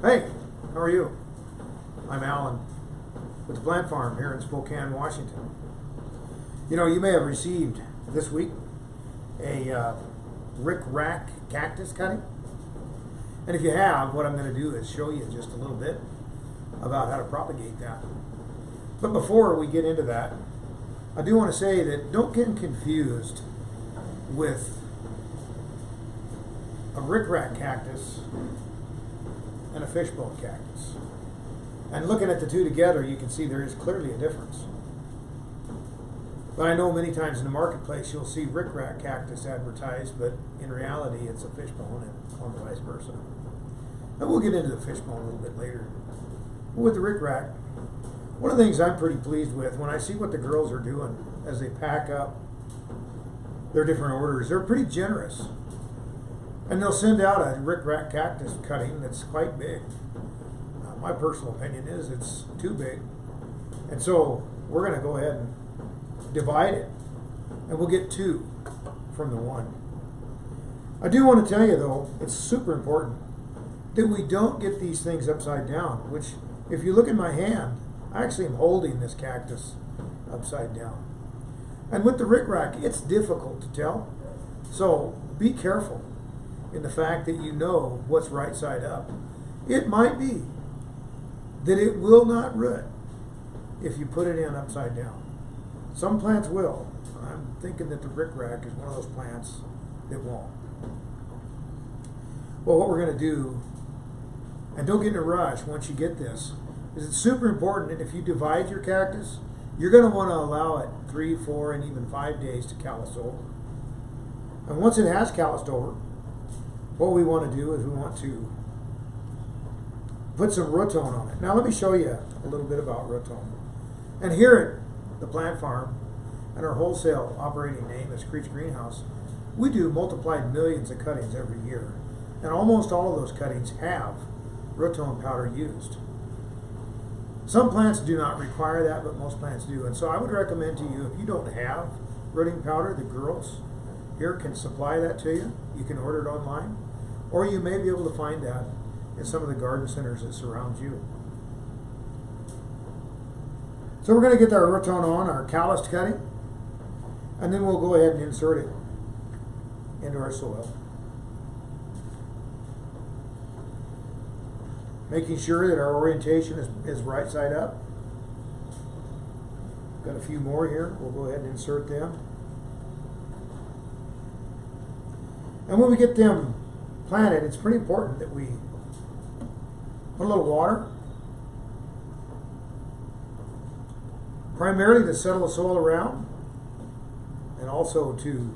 Hey, how are you? I'm Alan with the Plant Farm here in Spokane, Washington. You know, you may have received this week a Ric Rac Cactus cutting. And if you have, what I'm going to do is show you just a little bit about how to propagate that. But before we get into that, I do want to say that don't get confused with a Ric Rac cactus and a fishbone cactus. And looking at the two together, you can see there is clearly a difference. But I know many times in the marketplace you'll see Ric Rac Cactus advertised, but in reality it's a fishbone and vice versa. And we'll get into the fishbone a little bit later. But with the Ric Rac, one of the things I'm pretty pleased with, when I see what the girls are doing as they pack up their different orders, they're pretty generous. And they'll send out a Ric Rac Cactus cutting that's quite big. My personal opinion is it's too big. And so we're going to go ahead and divide it. And we'll get two from the one. I do want to tell you though, it's super important that we don't get these things upside down, which if you look at my hand, I actually am holding this cactus upside down. And with the Ric Rac, it's difficult to tell. So be careful in the fact that you know what's right side up. It might be that it will not root if you put it in upside down. Some plants will. I'm thinking that the Ric Rac is one of those plants that won't. Well, what we're going to do, and don't get in a rush once you get this, is it's super important that if you divide your cactus, you're going to want to allow it 3, 4, and even 5 days to callus over. And once it has calloused over, what we want to do is we want to put some rotone on it. Now let me show you a little bit about rotone. And here at the Plant Farm, and our wholesale operating name is Creech Greenhouse, we do multiplied millions of cuttings every year. And almost all of those cuttings have rotone powder used. Some plants do not require that, but most plants do. And so I would recommend to you, if you don't have rooting powder, the girls here can supply that to you. You can order it online, or you may be able to find that in some of the garden centers that surround you. So we're going to get our rotone on, our calloused cutting, and then we'll go ahead and insert it into our soil. Making sure that our orientation is right side up. Got a few more here. We'll go ahead and insert them. And when we get them planted, it's pretty important that we put a little water, primarily to settle the soil around, and also to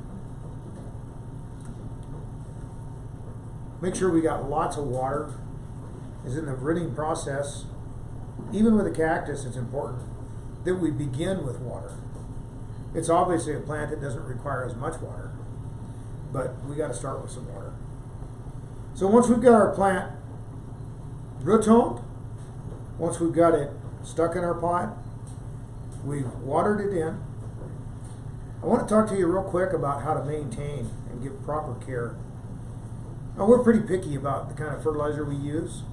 make sure we got lots of water. Is in the rooting process, even with a cactus, it's important that we begin with water. It's obviously a plant that doesn't require as much water, but we got to start with some water. So once we've got our plant rotoned, once we've got it stuck in our pot, we've watered it in. I want to talk to you real quick about how to maintain and give proper care. Now, we're pretty picky about the kind of fertilizer we use.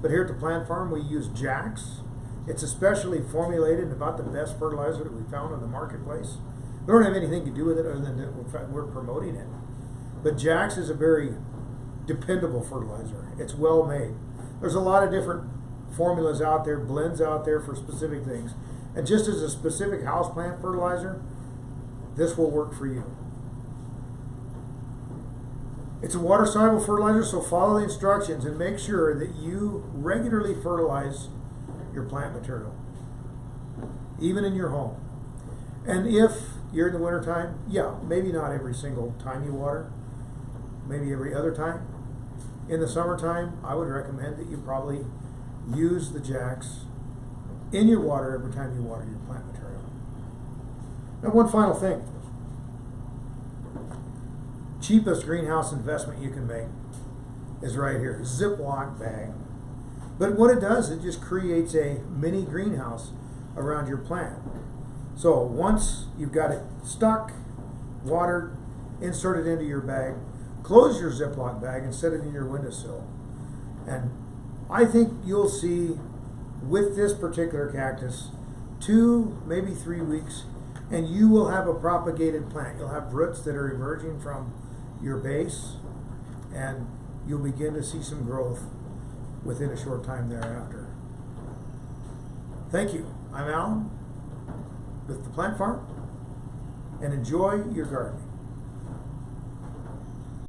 But here at the Plant Farm, we use Jax. It's especially formulated and about the best fertilizer that we found in the marketplace. We don't have anything to do with it other than that we're promoting it. But Jax is a very dependable fertilizer. It's well made. There's a lot of different formulas out there, blends out there for specific things. And just as a specific houseplant fertilizer, this will work for you. It's a water-soluble fertilizer, so follow the instructions and make sure that you regularly fertilize your plant material, even in your home. And if you're in the wintertime, yeah, maybe not every single time you water, maybe every other time. In the summertime, I would recommend that you probably use the Jax in your water every time you water your plant material. Now, one final thing. Cheapest greenhouse investment you can make is right here, Ziploc bag. But what it does, it just creates a mini greenhouse around your plant. So once you've got it stuck, watered, insert it into your bag, close your Ziploc bag and set it in your windowsill. And I think you'll see with this particular cactus 2, maybe 3 weeks, and you will have a propagated plant. You'll have roots that are emerging from your base, and you'll begin to see some growth within a short time thereafter. Thank you. I'm Alan with the Plant Farm, and enjoy your gardening.